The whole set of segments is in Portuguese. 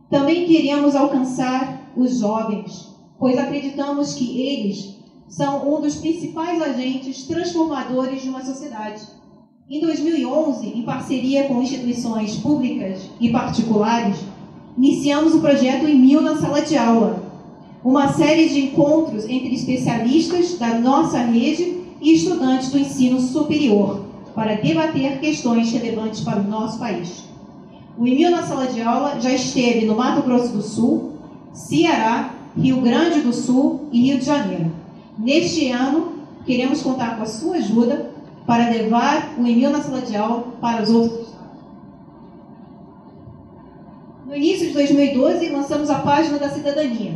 Também queremos alcançar os jovens, pois acreditamos que eles são um dos principais agentes transformadores de uma sociedade. Em 2011, em parceria com instituições públicas e particulares, iniciamos o projeto Emil na Sala de Aula, uma série de encontros entre especialistas da nossa rede e estudantes do ensino superior, para debater questões relevantes para o nosso país. O Emil na Sala de Aula já esteve no Mato Grosso do Sul, Ceará, Rio Grande do Sul e Rio de Janeiro. Neste ano, queremos contar com a sua ajuda para levar o Emil na Sala de Aula para os outros estados. No início de 2012, lançamos a Página da Cidadania,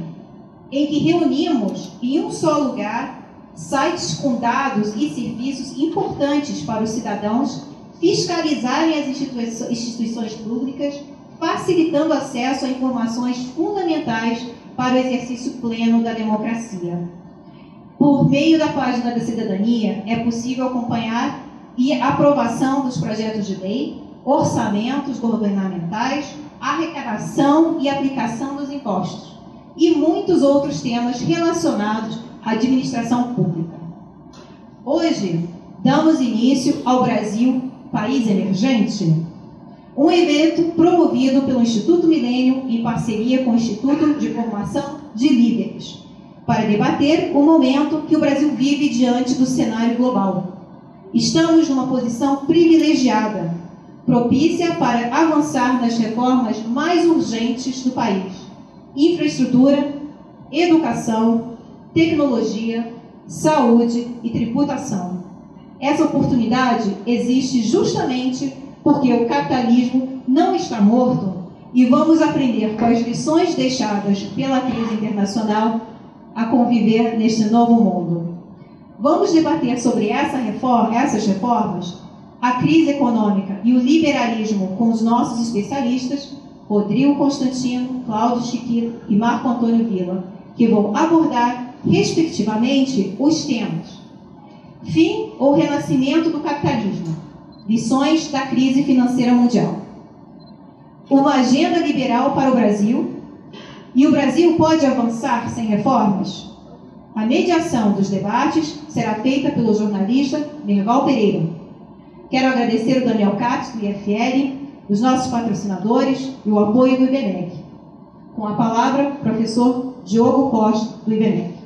em que reunimos em um só lugar sites com dados e serviços importantes para os cidadãos fiscalizarem as instituições públicas, facilitando acesso a informações fundamentais para o exercício pleno da democracia. Por meio da Página da Cidadania, é possível acompanhar a aprovação dos projetos de lei, orçamentos governamentais, arrecadação e aplicação dos impostos, e muitos outros temas relacionados à administração pública. Hoje, damos início ao Brasil País Emergente, um evento promovido pelo Instituto Milênio em parceria com o Instituto de Formação de Líderes, para debater o momento que o Brasil vive diante do cenário global. Estamos numa posição privilegiada, propícia para avançar nas reformas mais urgentes do país: infraestrutura, educação, tecnologia, saúde e tributação. Essa oportunidade existe justamente porque o capitalismo não está morto e vamos aprender com as lições deixadas pela crise internacional a conviver neste novo mundo. Vamos debater sobre essas reformas, a crise econômica e o liberalismo com os nossos especialistas, Rodrigo Constantino, Cláudio Chiquito e Marco Antônio Villa, que vão abordar, respectivamente, os temas: fim ou renascimento do capitalismo, lições da crise financeira mundial, uma agenda liberal para o Brasil, e o Brasil pode avançar sem reformas? A mediação dos debates será feita pelo jornalista Merval Pereira. Quero agradecer o Daniel Katz, do IFL, os nossos patrocinadores e o apoio do IBMEC. Com a palavra, o professor Diogo Costa, do IBMEC.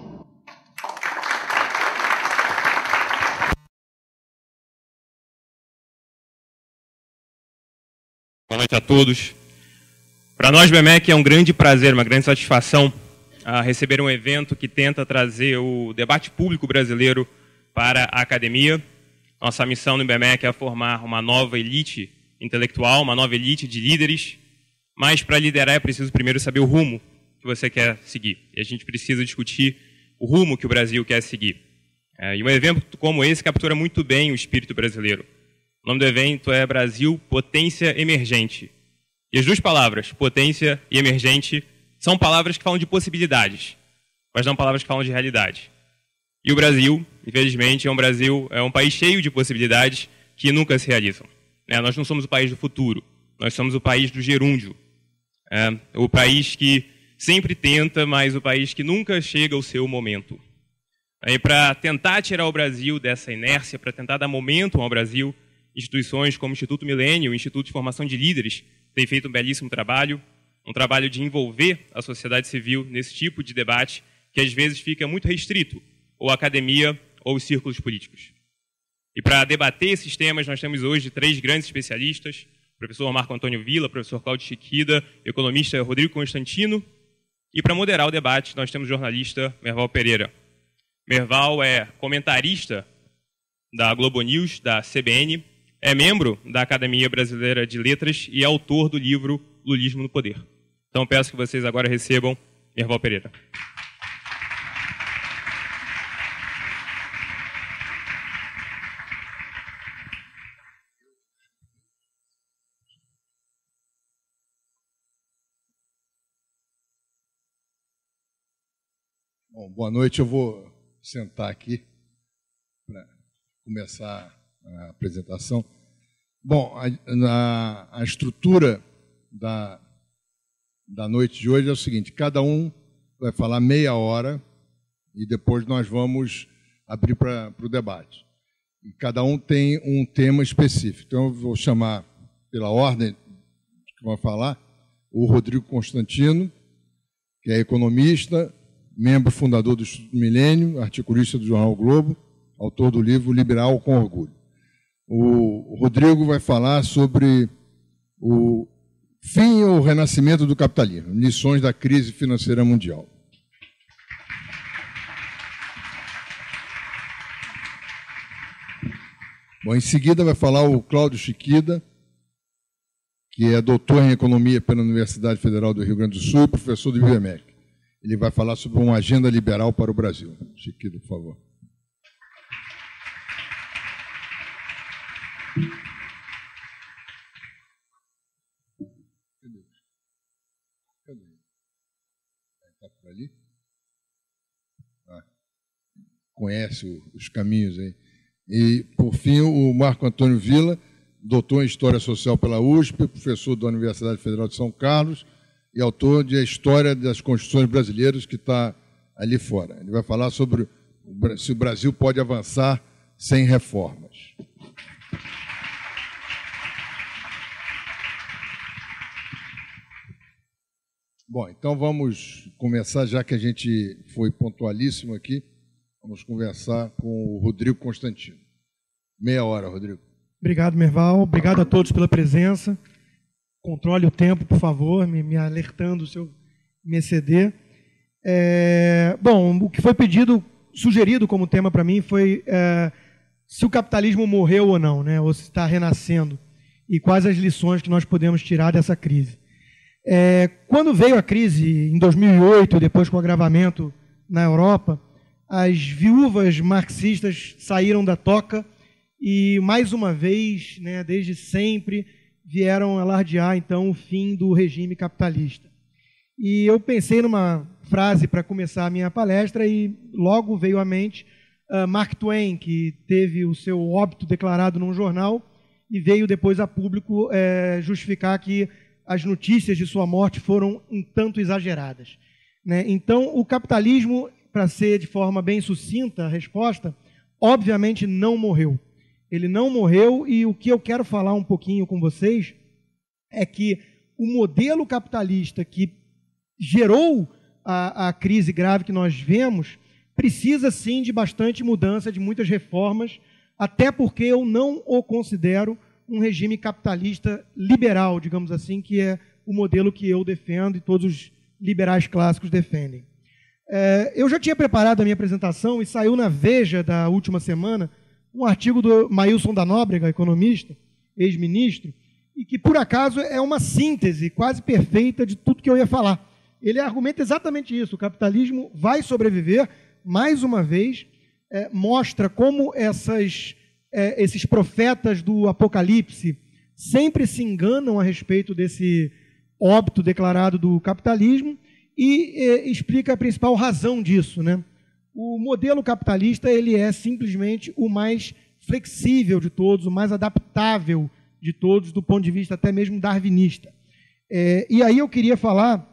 Boa noite a todos. Para nós, BMEC, é um grande prazer, uma grande satisfação receber um evento que tenta trazer o debate público brasileiro para a academia. Nossa missão no BMEC é formar uma nova elite intelectual, uma nova elite de líderes, mas para liderar é preciso primeiro saber o rumo que você quer seguir. E a gente precisa discutir o rumo que o Brasil quer seguir. E um evento como esse captura muito bem o espírito brasileiro. O nome do evento é Brasil Potência Emergente. E as duas palavras, potência e emergente, são palavras que falam de possibilidades, mas não palavras que falam de realidade. E o Brasil, infelizmente, é um país cheio de possibilidades que nunca se realizam. Nós não somos o país do futuro, nós somos o país do gerúndio. O país que sempre tenta, mas o país que nunca chega ao seu momento. E para tentar tirar o Brasil dessa inércia, para tentar dar momento ao Brasil, instituições como o Instituto Milênio, o Instituto de Formação de Líderes, têm feito um belíssimo trabalho, um trabalho de envolver a sociedade civil nesse tipo de debate que às vezes fica muito restrito, ou à academia ou os círculos políticos. E para debater esses temas, nós temos hoje 3 grandes especialistas: o professor Marco Antônio Villa, o professor Cláudio Chiquida, o economista Rodrigo Constantino. E para moderar o debate, nós temos o jornalista Merval Pereira. Merval é comentarista da Globo News, da CBN, é membro da Academia Brasileira de Letras e é autor do livro Lulismo no Poder. Então peço que vocês agora recebam Merval Pereira. Bom, boa noite. Eu vou sentar aqui para começar a apresentação. Bom, a estrutura da noite de hoje é o seguinte: cada um vai falar meia hora e depois nós vamos abrir para o debate. E cada um tem um tema específico. Então, eu vou chamar, pela ordem que vão falar, o Rodrigo Constantino, que é economista, membro fundador do Instituto Milênio, articulista do jornal o Globo, autor do livro Liberal com Orgulho. O Rodrigo vai falar sobre o fim ou renascimento do capitalismo, lições da crise financeira mundial. Bom, em seguida vai falar o Cláudio Chiquida, que é doutor em economia pela Universidade Federal do Rio Grande do Sul e professor do IBMEC. Ele vai falar sobre uma agenda liberal para o Brasil. Chiquida, por favor. Cadê? Está por ali? Conhece os caminhos aí. E, por fim, o Marco Antônio Villa, doutor em História Social pela USP, professor da Universidade Federal de São Carlos e autor de A História das Constituições Brasileiras, que está ali fora. Ele vai falar sobre se o Brasil pode avançar sem reformas. Bom, então vamos começar, já que a gente foi pontualíssimo aqui, vamos conversar com o Rodrigo Constantino. Meia hora, Rodrigo. Obrigado, Merval. Obrigado a todos pela presença. Controle o tempo, por favor, me alertando se eu me exceder. Bom, o que foi sugerido como tema para mim foi se o capitalismo morreu ou não, né? Ou se está renascendo, e quais as lições que nós podemos tirar dessa crise. Quando veio a crise em 2008, depois com o agravamento na Europa, as viúvas marxistas saíram da toca e, mais uma vez, né, desde sempre, vieram alardear, então, o fim do regime capitalista. E eu pensei numa frase para começar a minha palestra e logo veio à mente Mark Twain, que teve o seu óbito declarado num jornal e veio depois a público justificar que as notícias de sua morte foram um tanto exageradas, né? Então, o capitalismo, para ser de forma bem sucinta a resposta, obviamente não morreu. Ele não morreu, e o que eu quero falar um pouquinho com vocês é que o modelo capitalista que gerou a crise grave que nós vemos precisa sim de bastante mudança, de muitas reformas, até porque eu não o considero um regime capitalista liberal, digamos assim, que é o modelo que eu defendo e todos os liberais clássicos defendem. Eu já tinha preparado a minha apresentação e saiu na Veja da última semana um artigo do Maílson da Nóbrega, economista, ex-ministro, e que, por acaso, é uma síntese quase perfeita de tudo que eu ia falar. Ele argumenta exatamente isso: o capitalismo vai sobreviver, mais uma vez, mostra como esses profetas do Apocalipse sempre se enganam a respeito desse óbito declarado do capitalismo e explica a principal razão disso, né? O modelo capitalista ele é simplesmente o mais flexível de todos, o mais adaptável de todos, do ponto de vista até mesmo darwinista. E aí eu queria falar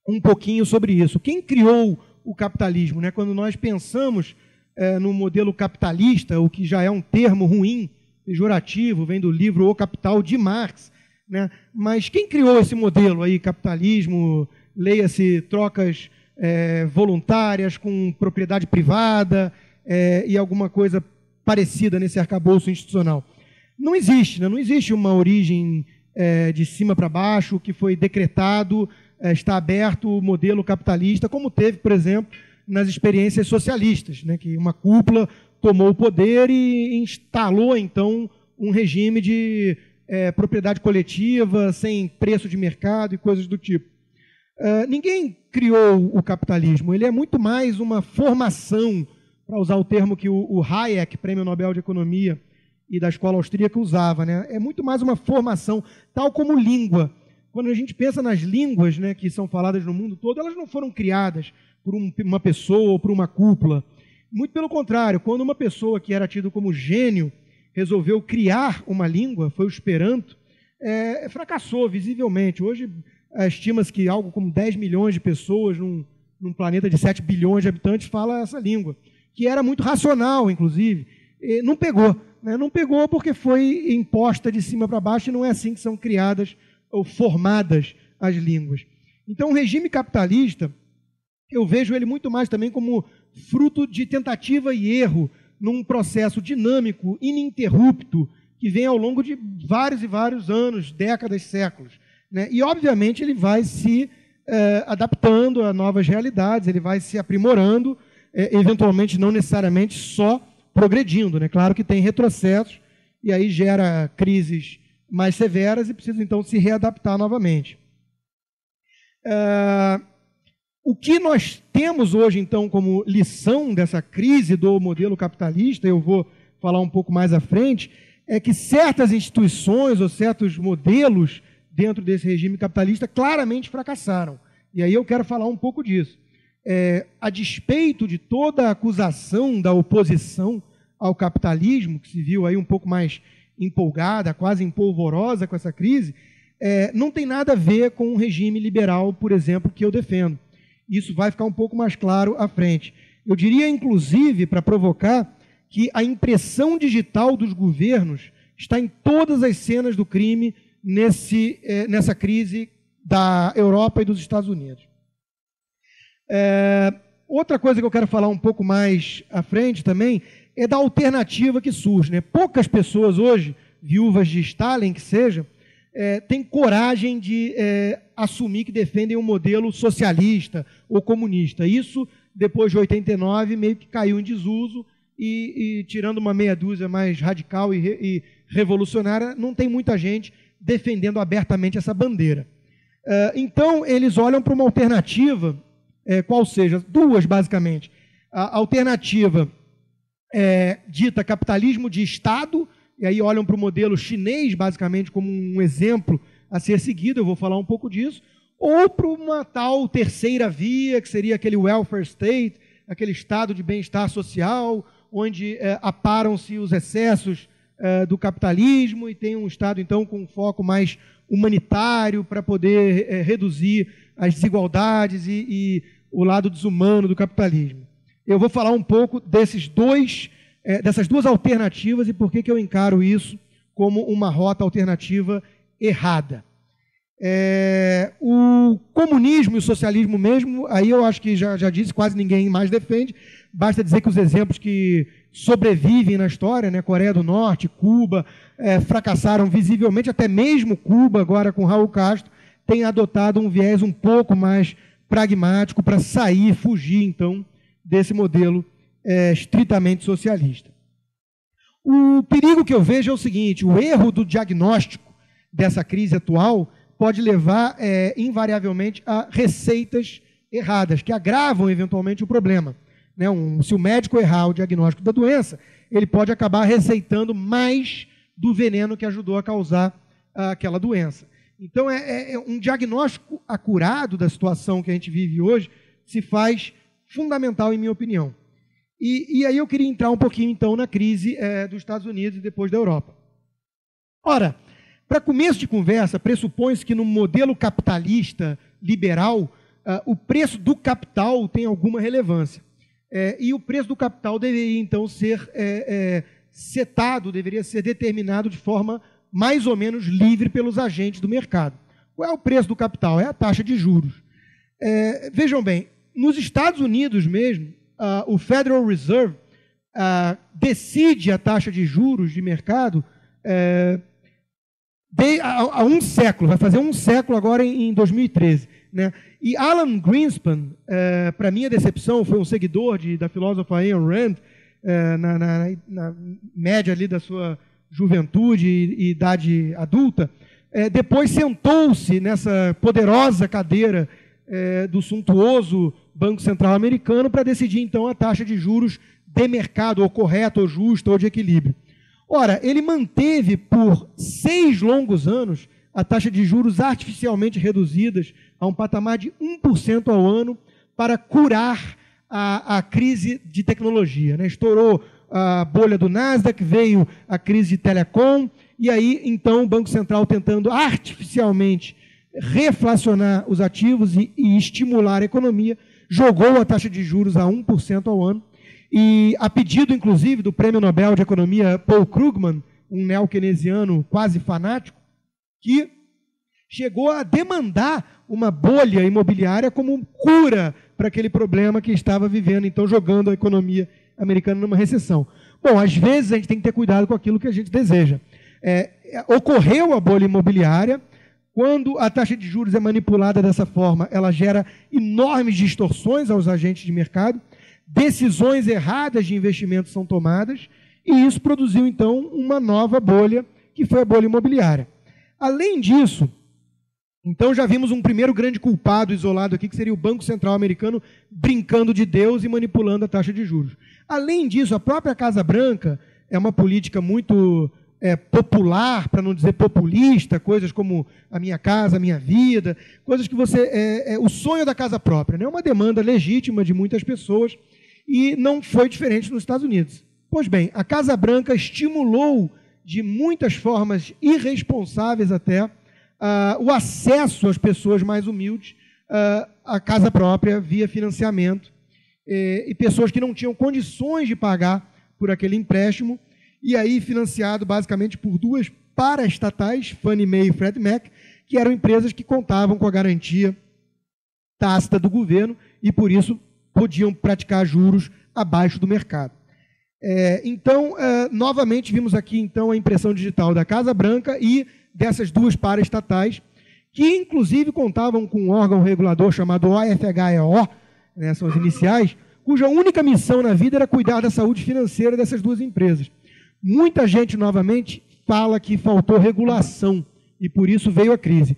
um pouquinho sobre isso. Quem criou o capitalismo, né? Quando nós pensamos no modelo capitalista, o que já é um termo ruim, pejorativo, vem do livro O Capital, de Marx, né? Mas quem criou esse modelo aí, capitalismo, leia-se trocas voluntárias com propriedade privada e alguma coisa parecida nesse arcabouço institucional? Não existe, né? Não existe uma origem de cima para baixo que foi decretado, está aberto o modelo capitalista, como teve, por exemplo, nas experiências socialistas, né? Que uma cúpula tomou o poder e instalou, então, um regime de propriedade coletiva, sem preço de mercado e coisas do tipo. Ninguém criou o capitalismo, ele é muito mais uma formação, para usar o termo que o Hayek, Prêmio Nobel de Economia e da Escola Austríaca, usava, né? É muito mais uma formação, tal como língua. Quando a gente pensa nas línguas, né, que são faladas no mundo todo, elas não foram criadas por uma pessoa ou por uma cúpula. Muito pelo contrário, quando uma pessoa que era tida como gênio resolveu criar uma língua, foi o Esperanto, fracassou visivelmente. Hoje, estima-se que algo como 10 milhões de pessoas num planeta de 7 bilhões de habitantes fala essa língua, que era muito racional, inclusive. Não pegou. Não pegou porque foi imposta de cima para baixo e não é assim que são criadas ou formadas as línguas. Então, o regime capitalista, eu vejo ele muito mais também como fruto de tentativa e erro num processo dinâmico, ininterrupto, que vem ao longo de vários e vários anos, décadas, séculos. E, obviamente, ele vai se adaptando a novas realidades, ele vai se aprimorando, eventualmente não necessariamente só progredindo. Claro que tem retrocessos e aí gera crises mais severas e precisa, então, se readaptar novamente. O que nós temos hoje, então, como lição dessa crise do modelo capitalista, eu vou falar um pouco mais à frente, é que certas instituições ou certos modelos dentro desse regime capitalista claramente fracassaram. E aí eu quero falar um pouco disso. A despeito de toda a acusação da oposição ao capitalismo, que se viu aí um pouco mais empolgada, quase empolvorosa com essa crise, não tem nada a ver com o regime liberal, por exemplo, que eu defendo. Isso vai ficar um pouco mais claro à frente. Eu diria, inclusive, para provocar, que a impressão digital dos governos está em todas as cenas do crime nessa crise da Europa e dos Estados Unidos. Outra coisa que eu quero falar um pouco mais à frente também é da alternativa que surge. Poucas pessoas hoje, viúvas de Stalin que seja, têm coragem de assumir que defendem um modelo socialista ou comunista. Isso, depois de 89, meio que caiu em desuso e tirando uma meia dúzia mais radical e revolucionária, não tem muita gente defendendo abertamente essa bandeira. Então, eles olham para uma alternativa, qual seja, duas, basicamente. A alternativa dita capitalismo de Estado, e aí olham para o modelo chinês, basicamente, como um exemplo a ser seguido, eu vou falar um pouco disso, ou para uma tal terceira via, que seria aquele welfare state, aquele estado de bem-estar social, onde aparam-se os excessos do capitalismo e tem um estado, então, com um foco mais humanitário para poder reduzir as desigualdades e o lado desumano do capitalismo. Eu vou falar um pouco dessas duas alternativas e por que eu encaro isso como uma rota alternativa errada. O comunismo e o socialismo mesmo, aí eu acho que já disse, quase ninguém mais defende, basta dizer que os exemplos que sobrevivem na história, Coreia do Norte, Cuba, fracassaram visivelmente, até mesmo Cuba, agora com Raul Castro, tem adotado um viés um pouco mais pragmático para fugir, então, desse modelo estritamente socialista. O perigo que eu vejo é o seguinte: o erro do diagnóstico dessa crise atual pode levar, invariavelmente, a receitas erradas, que agravam, eventualmente, o problema. Se o médico errar o diagnóstico da doença, ele pode acabar receitando mais do veneno que ajudou a causar aquela doença. Então, um diagnóstico acurado da situação que a gente vive hoje se faz fundamental, em minha opinião. E aí eu queria entrar um pouquinho, então, na crise dos Estados Unidos e depois da Europa. Ora, para começo de conversa, pressupõe-se que no modelo capitalista liberal, o preço do capital tem alguma relevância. E o preço do capital deveria, então, ser setado, deveria ser determinado de forma mais ou menos livre pelos agentes do mercado. Qual é o preço do capital? É a taxa de juros. Vejam bem, nos Estados Unidos mesmo, o Federal Reserve decide a taxa de juros de mercado há um século, vai fazer um século agora em 2013. E Alan Greenspan, para minha decepção, foi um seguidor da filósofa Ayn Rand, na média ali da sua juventude e idade adulta, depois sentou-se nessa poderosa cadeira do suntuoso Banco Central americano para decidir, então, a taxa de juros de mercado, ou correta, ou justa, ou de equilíbrio. Ora, ele manteve por 6 longos anos a taxa de juros artificialmente reduzidas a um patamar de 1% ao ano para curar a crise de tecnologia. Estourou a bolha do Nasdaq, veio a crise de telecom, e aí, então, o Banco Central tentando artificialmente reflacionar os ativos e estimular a economia, jogou a taxa de juros a 1% ao ano, e a pedido, inclusive, do Prêmio Nobel de Economia Paul Krugman, um neo-keynesiano quase fanático, que chegou a demandar uma bolha imobiliária como cura para aquele problema que estava vivendo, então jogando a economia americana numa recessão. Bom, às vezes a gente tem que ter cuidado com aquilo que a gente deseja. Ocorreu a bolha imobiliária. Quando a taxa de juros é manipulada dessa forma, ela gera enormes distorções aos agentes de mercado, decisões erradas de investimento são tomadas, e isso produziu, então, uma nova bolha, que foi a bolha imobiliária. Além disso, então já vimos um primeiro grande culpado isolado aqui, que seria o Banco Central americano brincando de Deus e manipulando a taxa de juros. Além disso, a própria Casa Branca é uma política muito popular, para não dizer populista, coisas como a minha casa, a minha vida, coisas que o sonho da casa própria, né? Uma demanda legítima de muitas pessoas, e não foi diferente nos Estados Unidos. Pois bem, a Casa Branca estimulou de muitas formas irresponsáveis até o acesso às pessoas mais humildes à casa própria via financiamento, e pessoas que não tinham condições de pagar por aquele empréstimo, e aí financiado basicamente por duas paraestatais, Fannie Mae e Freddie Mac, que eram empresas que contavam com a garantia tácita do governo e, por isso, podiam praticar juros abaixo do mercado. Então, novamente, vimos aqui então a impressão digital da Casa Branca e dessas duas paraestatais, que inclusive contavam com um órgão regulador chamado OFHEO, né, são as iniciais, cuja única missão na vida era cuidar da saúde financeira dessas duas empresas. Muita gente, novamente, fala que faltou regulação e por isso veio a crise.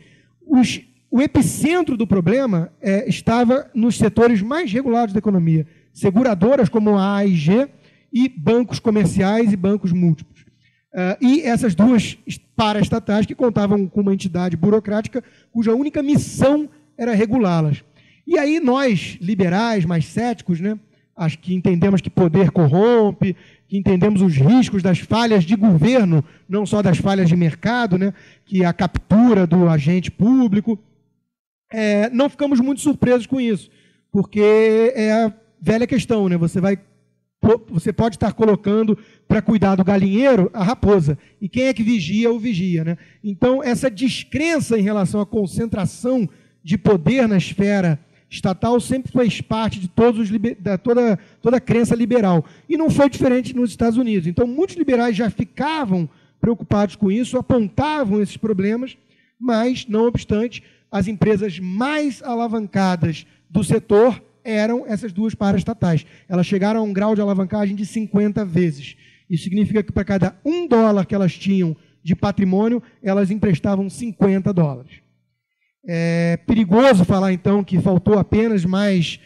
O epicentro do problema estava nos setores mais regulados da economia, seguradoras como a AIG e bancos comerciais e bancos múltiplos. E essas duas paraestatais que contavam com uma entidade burocrática cuja única missão era regulá-las. E aí nós, liberais, mais céticos, né, acho que entendemos que poder corrompe, que entendemos os riscos das falhas de governo, não só das falhas de mercado, né, que é a captura do agente público, não ficamos muito surpresos com isso, porque é a velha questão, né, você pode estar colocando para cuidar do galinheiro a raposa, e quem é que vigia o vigia, né? Então, essa descrença em relação à concentração de poder na esfera estatal sempre fez parte de toda a crença liberal. E não foi diferente nos Estados Unidos. Então, muitos liberais já ficavam preocupados com isso, apontavam esses problemas, mas, não obstante, as empresas mais alavancadas do setor eram essas duas paraestatais. Elas chegaram a um grau de alavancagem de 50 vezes. Isso significa que para cada $1 que elas tinham de patrimônio, elas emprestavam $50. É perigoso falar, então, que faltou apenas mais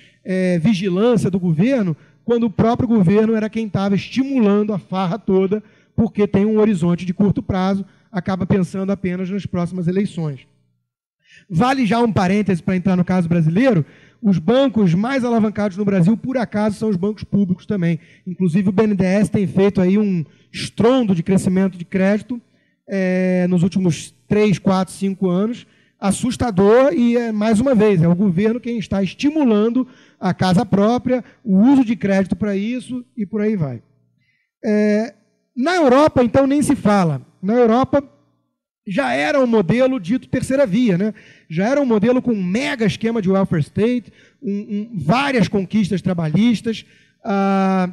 vigilância do governo, quando o próprio governo era quem estava estimulando a farra toda, porque tem um horizonte de curto prazo, acaba pensando apenas nas próximas eleições. Vale já um parêntese para entrar no caso brasileiro, os bancos mais alavancados no Brasil, por acaso, são os bancos públicos também. Inclusive, o BNDES tem feito aí um estrondo de crescimento de crédito nos últimos 3, 4, 5 anos, assustador, e, mais uma vez, é o governo quem está estimulando a casa própria, o uso de crédito para isso, e por aí vai. Na Europa, então, nem se fala. Na Europa, já era um modelo dito terceira via, né? Já era um modelo com um mega esquema de welfare state, várias conquistas trabalhistas, a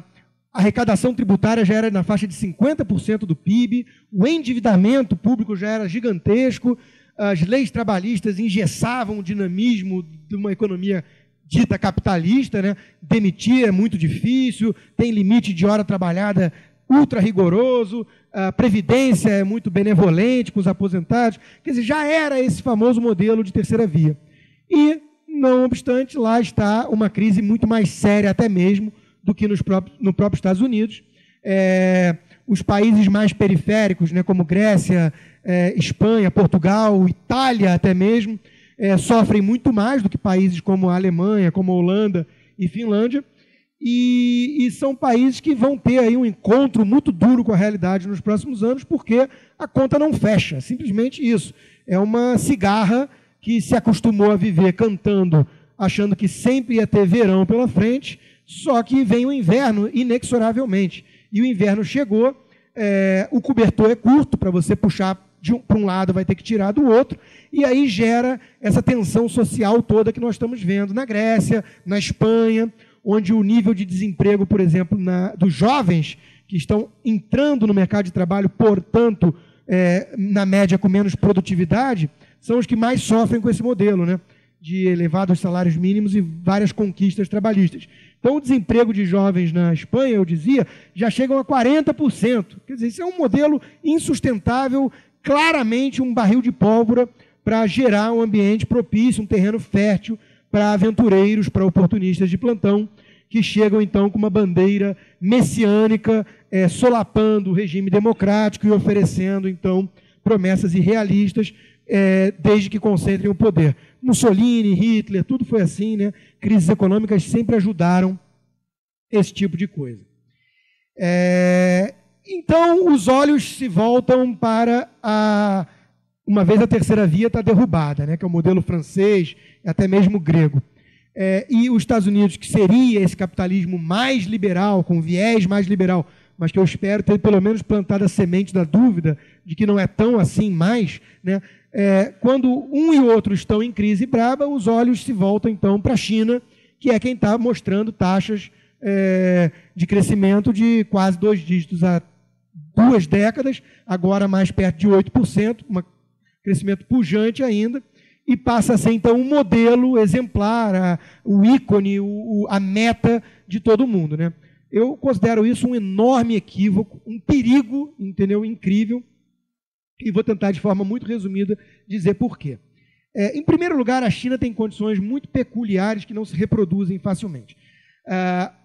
arrecadação tributária já era na faixa de 50% do PIB, o endividamento público já era gigantesco, as leis trabalhistas engessavam o dinamismo de uma economia dita capitalista, né? Demitir é muito difícil, tem limite de hora trabalhada ultra rigoroso, a previdência é muito benevolente com os aposentados, quer dizer, já era esse famoso modelo de terceira via. E, não obstante, lá está uma crise muito mais séria até mesmo do que no próprio Estados Unidos. Os países mais periféricos, né, como Grécia, Espanha, Portugal, Itália até mesmo, sofrem muito mais do que países como a Alemanha, como a Holanda e Finlândia. e são países que vão ter aí um encontro muito duro com a realidade nos próximos anos, porque a conta não fecha, simplesmente isso. É uma cigarra que se acostumou a viver cantando, achando que sempre ia ter verão pela frente, só que vem o inverno inexoravelmente. E o inverno chegou, o cobertor é curto, para você puxar para um lado vai ter que tirar do outro, e aí gera essa tensão social toda que nós estamos vendo na Grécia, na Espanha, onde o nível de desemprego, por exemplo, dos jovens que estão entrando no mercado de trabalho, portanto, na média com menos produtividade, são os que mais sofrem com esse modelo, né, de elevados salários mínimos e várias conquistas trabalhistas. Então, o desemprego de jovens na Espanha, eu dizia, já chegam a 40%. Quer dizer, isso é um modelo insustentável, claramente um barril de pólvora para gerar um ambiente propício, um terreno fértil para aventureiros, para oportunistas de plantão, que chegam, então, com uma bandeira messiânica, solapando o regime democrático e oferecendo, então, promessas irrealistas, desde que concentrem o poder. Mussolini, Hitler, tudo foi assim, né? Crises econômicas sempre ajudaram esse tipo de coisa. Então, os olhos se voltam para uma vez a terceira via está derrubada, né? Que é o modelo francês, até mesmo grego. E os Estados Unidos, que seria esse capitalismo mais liberal, com viés mais liberal, mas que eu espero ter pelo menos plantado a semente da dúvida de que não é tão assim mais, né? Quando um e outro estão em crise braba, os olhos se voltam então para a China, que é quem está mostrando taxas de crescimento de quase 2 dígitos há 2 décadas, agora mais perto de 8%, um crescimento pujante ainda, e passa a ser então um modelo exemplar, o ícone, a meta de todo mundo, né? Eu considero isso um enorme equívoco, um perigo, entendeu? Incrível, e vou tentar de forma muito resumida dizer por quê. Em primeiro lugar, a China tem condições muito peculiares que não se reproduzem facilmente.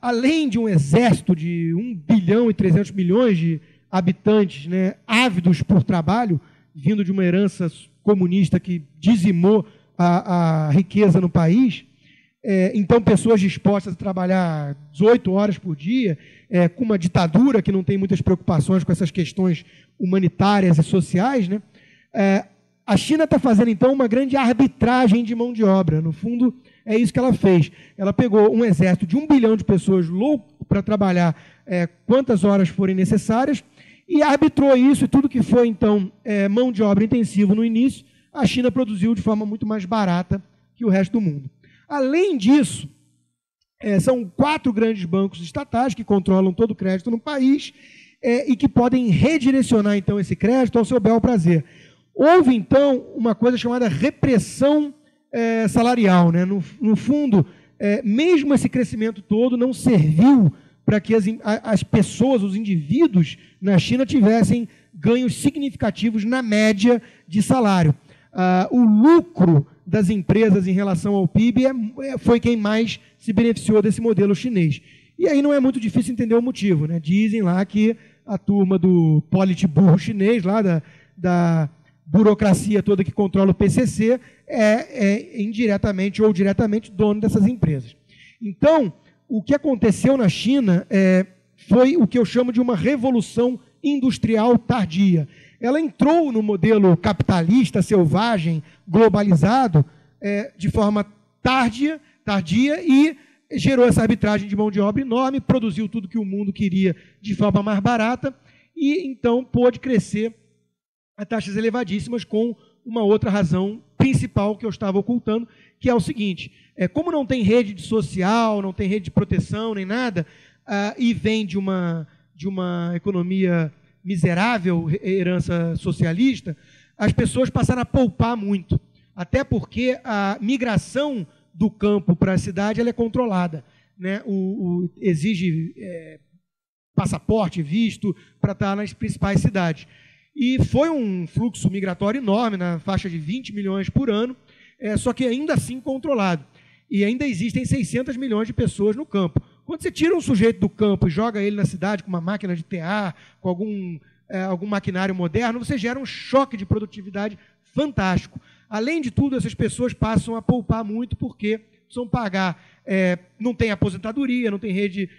Além de um exército de 1 bilhão e 300 milhões de habitantes, né, ávidos por trabalho, vindo de uma herança comunista que dizimou a riqueza no país, então pessoas dispostas a trabalhar 18 horas por dia, com uma ditadura que não tem muitas preocupações com essas questões humanitárias e sociais, né? A China está fazendo, então, uma grande arbitragem de mão de obra. No fundo, é isso que ela fez. Ela pegou um exército de 1 bilhão de pessoas louco para trabalhar quantas horas forem necessárias e arbitrou isso, e tudo que foi, então, mão de obra intensiva no início, a China produziu de forma muito mais barata que o resto do mundo. Além disso, são 4 grandes bancos estatais que controlam todo o crédito no país e que podem redirecionar, então, esse crédito ao seu bel prazer. Houve, então, uma coisa chamada repressão salarial, né? No fundo, mesmo esse crescimento todo não serviu para que as pessoas, os indivíduos na China tivessem ganhos significativos na média de salário. O lucro das empresas em relação ao PIB foi quem mais se beneficiou desse modelo chinês. E aí não é muito difícil entender o motivo, né? Dizem lá que a turma do Politburo chinês, lá da burocracia toda que controla o PCC, indiretamente ou diretamente dono dessas empresas. Então, o que aconteceu na China foi o que eu chamo de uma revolução industrial tardia. Ela entrou no modelo capitalista, selvagem, globalizado, de forma tardia e gerou essa arbitragem de mão de obra enorme, produziu tudo que o mundo queria de forma mais barata e, então, pôde crescer a taxas elevadíssimas com uma outra razão principal que eu estava ocultando, que é o seguinte, como não tem rede social, não tem rede de proteção, nem nada, e vem de uma economia miserável, herança socialista, as pessoas passaram a poupar muito, até porque a migração do campo para a cidade ela é controlada, né? Exige passaporte, visto, para estar nas principais cidades. E foi um fluxo migratório enorme, na faixa de 20 milhões por ano, só que ainda assim controlado. E ainda existem 600 milhões de pessoas no campo. Quando você tira um sujeito do campo e joga ele na cidade com uma máquina de tear, com algum maquinário moderno, você gera um choque de produtividade fantástico. Além de tudo, essas pessoas passam a poupar muito porque precisam pagar, não tem aposentadoria, não tem rede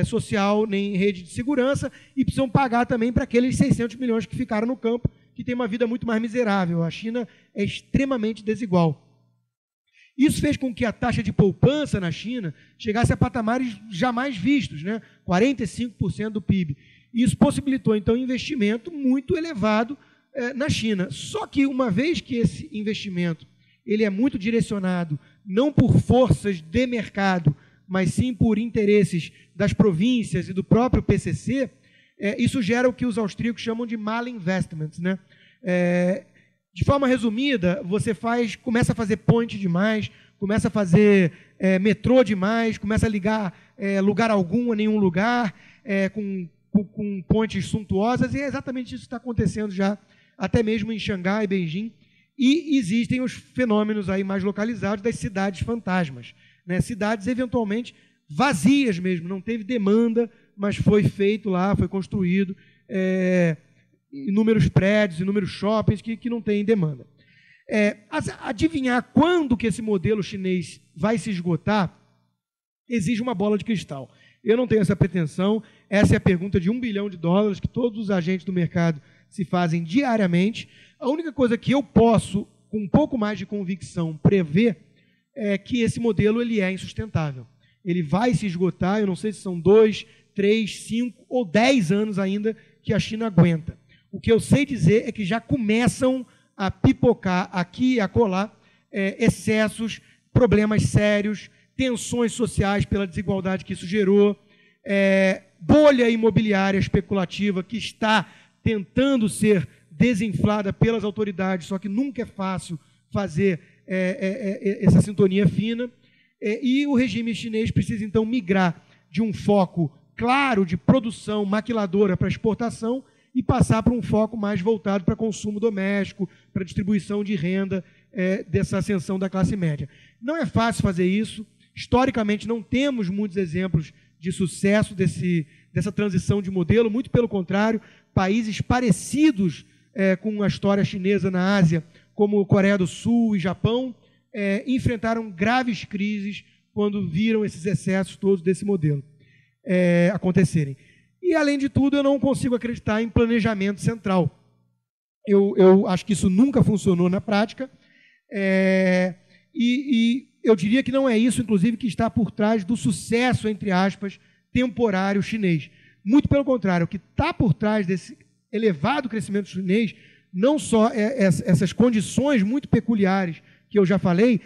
social, nem rede de segurança, e precisam pagar também para aqueles 600 milhões que ficaram no campo, que tem uma vida muito mais miserável. A China é extremamente desigual. Isso fez com que a taxa de poupança na China chegasse a patamares jamais vistos, né? 45% do PIB. Isso possibilitou, então, um investimento muito elevado na China. Só que, uma vez que esse investimento ele é muito direcionado, não por forças de mercado, mas sim por interesses das províncias e do próprio PCC, isso gera o que os austríacos chamam de malinvestments, né? De forma resumida, você começa a fazer ponte demais, começa a fazer metrô demais, começa a ligar lugar algum a nenhum lugar, com pontes suntuosas, e é exatamente isso que está acontecendo já, até mesmo em Xangai, Beijing, e existem os fenômenos aí mais localizados das cidades fantasmas, né? Cidades eventualmente vazias mesmo, não teve demanda, mas foi feito lá, foi construído inúmeros prédios, inúmeros shoppings que não têm demanda. Adivinhar quando que esse modelo chinês vai se esgotar exige uma bola de cristal. Eu não tenho essa pretensão, essa é a pergunta de $1 bilhão que todos os agentes do mercado se fazem diariamente. A única coisa que eu posso, com um pouco mais de convicção, prever é que esse modelo ele é insustentável. Ele vai se esgotar, eu não sei se são 2, 3, 5 ou 10 anos ainda que a China aguenta. O que eu sei dizer é que já começam a pipocar aqui e acolá excessos, problemas sérios, tensões sociais pela desigualdade que isso gerou, bolha imobiliária especulativa que está tentando ser desinflada pelas autoridades, só que nunca é fácil fazer essa sintonia fina, e o regime chinês precisa, então, migrar de um foco claro de produção maquiladora para exportação e passar para um foco mais voltado para consumo doméstico, para distribuição de renda dessa ascensão da classe média. Não é fácil fazer isso. Historicamente, não temos muitos exemplos de sucesso dessa transição de modelo, muito pelo contrário, países parecidos com a história chinesa na Ásia, como Coreia do Sul e Japão, enfrentaram graves crises quando viram esses excessos todos desse modelo acontecerem. E, além de tudo, eu não consigo acreditar em planejamento central. Eu acho que isso nunca funcionou na prática, e eu diria que não é isso, inclusive, que está por trás do sucesso, entre aspas, temporário chinês. Muito pelo contrário, o que está por trás desse elevado crescimento chinês, não só essas condições muito peculiares que eu já falei,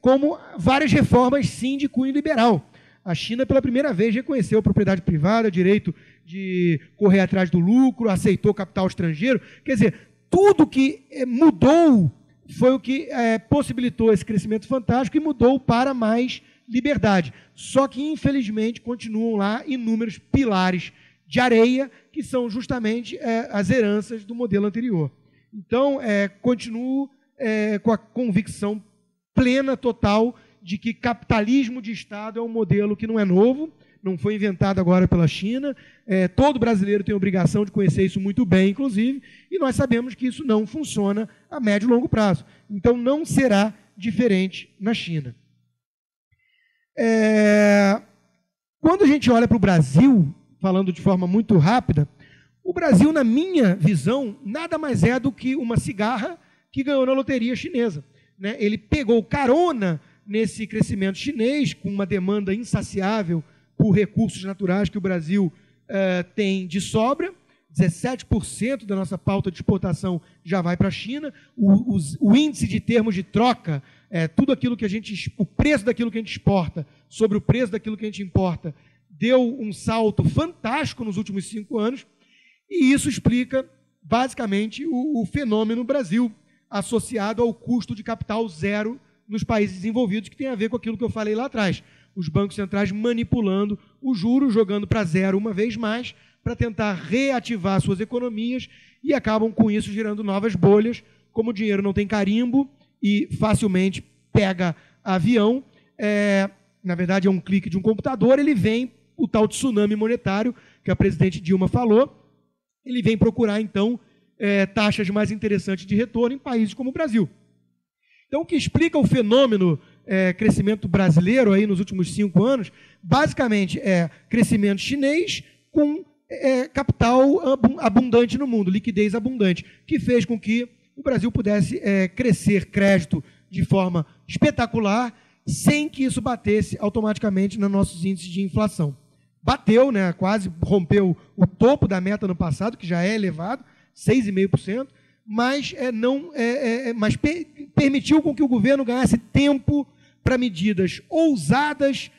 como várias reformas, sim, de cunho liberal. A China, pela primeira vez, reconheceu a propriedade privada, direito de correr atrás do lucro, aceitou capital estrangeiro. Quer dizer, tudo que mudou foi o que possibilitou esse crescimento fantástico e mudou para mais liberdade. Só que, infelizmente, continuam lá inúmeros pilares de areia, que são justamente as heranças do modelo anterior. Então, continuo com a convicção plena, total, de que capitalismo de Estado é um modelo que não é novo, não foi inventado agora pela China, todo brasileiro tem a obrigação de conhecer isso muito bem, inclusive, e nós sabemos que isso não funciona a médio e longo prazo. Então, não será diferente na China. Quando a gente olha para o Brasil, falando de forma muito rápida, o Brasil, na minha visão, nada mais é do que uma cigarra que ganhou na loteria chinesa, né? Ele pegou carona nesse crescimento chinês, com uma demanda insaciável por recursos naturais que o Brasil tem de sobra. 17% da nossa pauta de exportação já vai para a China. O índice de termos de troca, tudo aquilo que o preço daquilo que a gente exporta sobre o preço daquilo que a gente importa, deu um salto fantástico nos últimos 5 anos, e isso explica, basicamente, o fenômeno Brasil, associado ao custo de capital zero nos países desenvolvidos, que tem a ver com aquilo que eu falei lá atrás. Os bancos centrais manipulando o juro, jogando para zero uma vez mais, para tentar reativar suas economias, e acabam com isso gerando novas bolhas. Como o dinheiro não tem carimbo e facilmente pega avião, na verdade é um clique de um computador, ele vem, o tal tsunami monetário, que a presidente Dilma falou, ele vem procurar, então, taxas mais interessantes de retorno em países como o Brasil. Então, o que explica o fenômeno crescimento brasileiro aí nos últimos 5 anos, basicamente é crescimento chinês com capital abundante no mundo, liquidez abundante, que fez com que o Brasil pudesse crescer crédito de forma espetacular, sem que isso batesse automaticamente nos nossos índices de inflação. Bateu, né, quase rompeu o topo da meta no passado, que já é elevado, 6,5%, mas, permitiu com que o governo ganhasse tempo para medidas ousadas,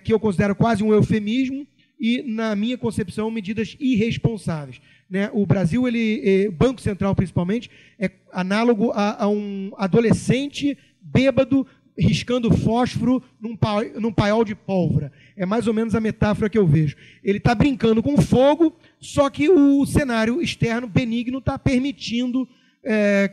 que eu considero quase um eufemismo, e, na minha concepção, medidas irresponsáveis. Né? O Brasil, o Banco Central principalmente, é análogo a um adolescente bêbado riscando fósforo num paiol de pólvora. É mais ou menos a metáfora que eu vejo. Ele está brincando com fogo, só que o cenário externo benigno está permitindo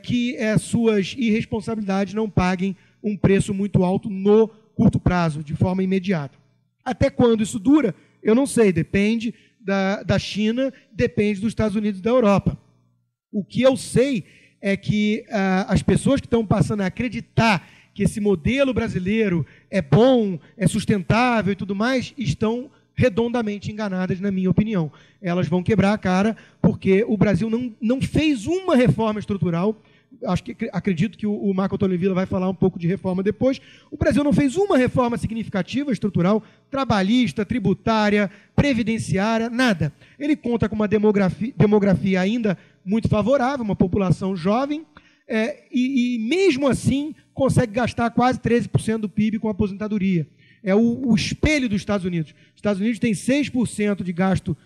que suas irresponsabilidades não paguem um preço muito alto no curto prazo, de forma imediata. Até quando isso dura? Eu não sei, depende da China, depende dos Estados Unidos e da Europa. O que eu sei é que as pessoas que estão passando a acreditar que esse modelo brasileiro é bom, é sustentável e tudo mais, estão redondamente enganadas, na minha opinião. Elas vão quebrar a cara porque o Brasil não fez uma reforma estrutural. Acredito que o Marco Antônio Villa vai falar um pouco de reforma depois. O Brasil não fez uma reforma significativa estrutural, trabalhista, tributária, previdenciária, nada. Ele conta com uma demografia ainda muito favorável, uma população jovem, e mesmo assim consegue gastar quase 13% do PIB com aposentadoria. É o espelho dos Estados Unidos. Os Estados Unidos têm 6% de gasto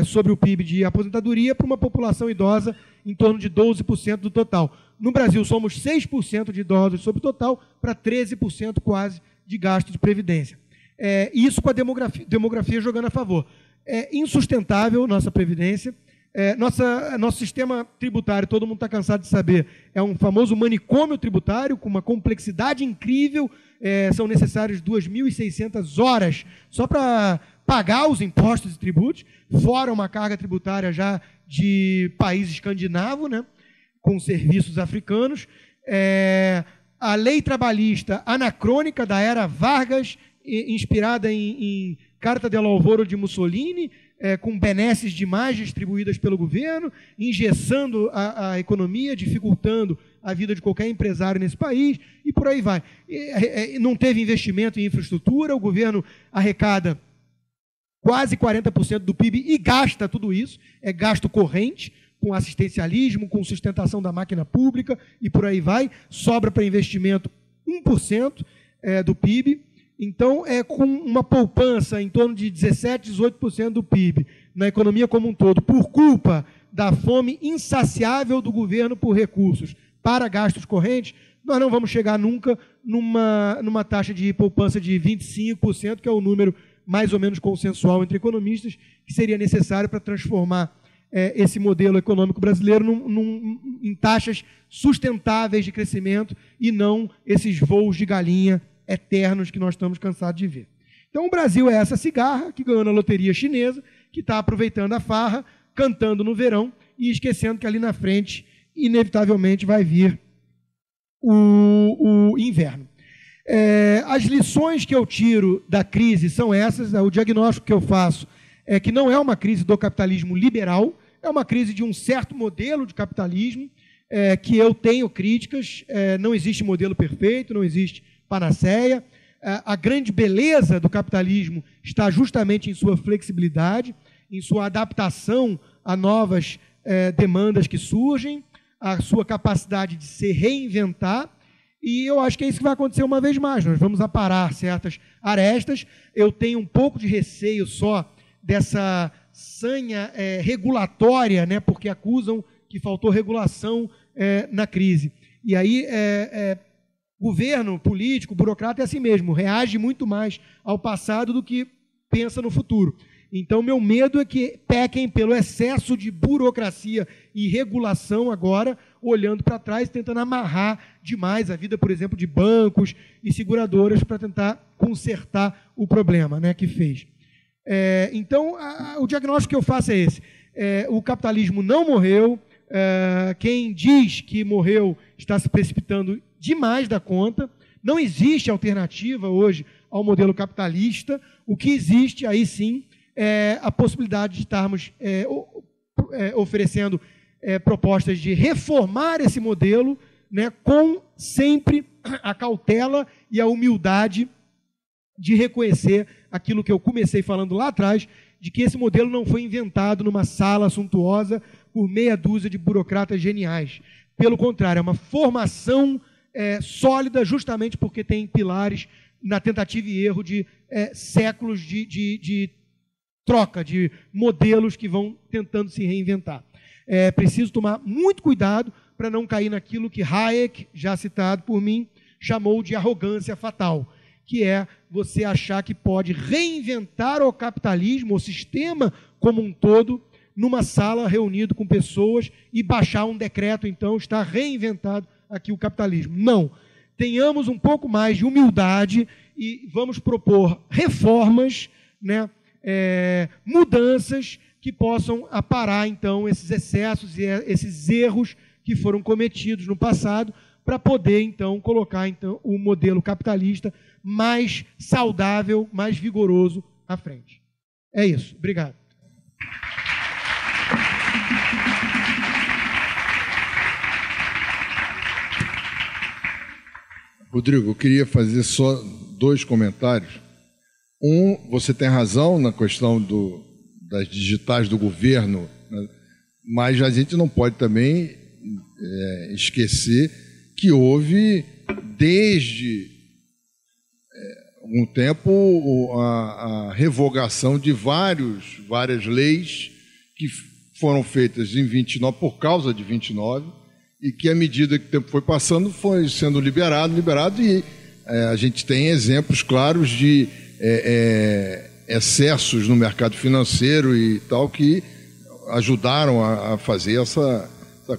sobre o PIB de aposentadoria para uma população idosa em torno de 12% do total. No Brasil, somos 6% de idosos sobre o total para 13% quase de gasto de previdência. Isso com a demografia jogando a favor. É insustentável nossa previdência. Nosso sistema tributário, todo mundo está cansado de saber, é um famoso manicômio tributário com uma complexidade incrível. São necessárias 2.600 horas só para pagar os impostos e tributos, fora uma carga tributária já de país escandinavo, né, com serviços africanos. A lei trabalhista anacrônica da era Vargas, inspirada em Carta del Lavoro de Mussolini, com benesses demais distribuídas pelo governo, engessando a economia, dificultando a vida de qualquer empresário nesse país, e por aí vai. Não teve investimento em infraestrutura, o governo arrecada quase 40% do PIB e gasta tudo isso, é gasto corrente, com assistencialismo, com sustentação da máquina pública, e por aí vai, sobra para investimento 1% do PIB. Então, com uma poupança em torno de 17%, 18% do PIB na economia como um todo, por culpa da fome insaciável do governo por recursos para gastos correntes, nós não vamos chegar nunca numa taxa de poupança de 25%, que é o número mais ou menos consensual entre economistas, que seria necessário para transformar esse modelo econômico brasileiro em taxas sustentáveis de crescimento e não esses voos de galinha eternos que nós estamos cansados de ver. Então, o Brasil é essa cigarra que ganhou na loteria chinesa, que está aproveitando a farra, cantando no verão e esquecendo que ali na frente, inevitavelmente, vai vir o inverno. As lições que eu tiro da crise são essas. O diagnóstico que eu faço é que não é uma crise do capitalismo liberal, é uma crise de um certo modelo de capitalismo, que eu tenho críticas. Não existe modelo perfeito, não existe panaceia. A grande beleza do capitalismo está justamente em sua flexibilidade, em sua adaptação a novas demandas que surgem, a sua capacidade de se reinventar, e eu acho que é isso que vai acontecer uma vez mais. Nós vamos aparar certas arestas. Eu tenho um pouco de receio só dessa sanha regulatória, né, porque acusam que faltou regulação na crise. E aí governo, político, burocrata é assim mesmo, reage muito mais ao passado do que pensa no futuro. Então, meu medo é que pequem pelo excesso de burocracia e regulação agora, olhando para trás, tentando amarrar demais a vida, por exemplo, de bancos e seguradoras para tentar consertar o problema, né, que fez. Então, o diagnóstico que eu faço é esse. O capitalismo não morreu. Quem diz que morreu está se precipitando demais da conta. Não existe alternativa hoje ao modelo capitalista. O que existe, aí sim, é a possibilidade de estarmos oferecendo propostas de reformar esse modelo, né, com sempre a cautela e a humildade de reconhecer aquilo que eu comecei falando lá atrás, de que esse modelo não foi inventado numa sala suntuosa por meia dúzia de burocratas geniais. Pelo contrário, é uma formação sólida, justamente porque tem pilares na tentativa e erro de séculos de troca, de modelos que vão tentando se reinventar. É preciso tomar muito cuidado para não cair naquilo que Hayek, já citado por mim, chamou de arrogância fatal, que é você achar que pode reinventar o capitalismo, o sistema como um todo, numa sala reunido com pessoas e baixar um decreto, então, está reinventado aqui o capitalismo. Não. Tenhamos um pouco mais de humildade e vamos propor reformas, né, mudanças que possam aparar, então, esses excessos e esses erros que foram cometidos no passado, para poder, então, colocar então, o modelo capitalista mais saudável, mais vigoroso à frente. É isso. Obrigado. Rodrigo, eu queria fazer só 2 comentários. Você tem razão na questão das digitais do governo, né? Mas a gente não pode também esquecer que houve, desde algum tempo, a revogação de várias leis que foram feitas em 29, por causa de 29, e que, à medida que o tempo foi passando, foi sendo liberado, e a gente tem exemplos claros de excessos no mercado financeiro e tal, que ajudaram a fazer essa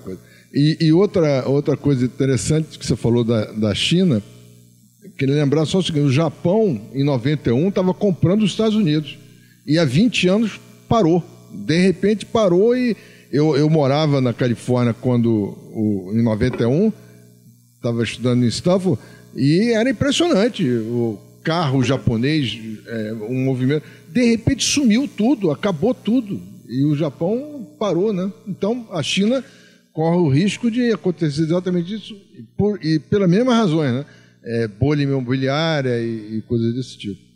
coisa. E outra coisa interessante que você falou da China, queria lembrar só o seguinte: o Japão, em 91, estava comprando os Estados Unidos, e há 20 anos parou. De repente parou, e eu morava na Califórnia em 91, estava estudando em Stanford, e era impressionante. O carro japonês, um movimento, de repente sumiu tudo, acabou tudo, e o Japão parou, né? Então a China corre o risco de acontecer exatamente isso, e pelas mesmas razões, né? Bolha imobiliária e coisas desse tipo.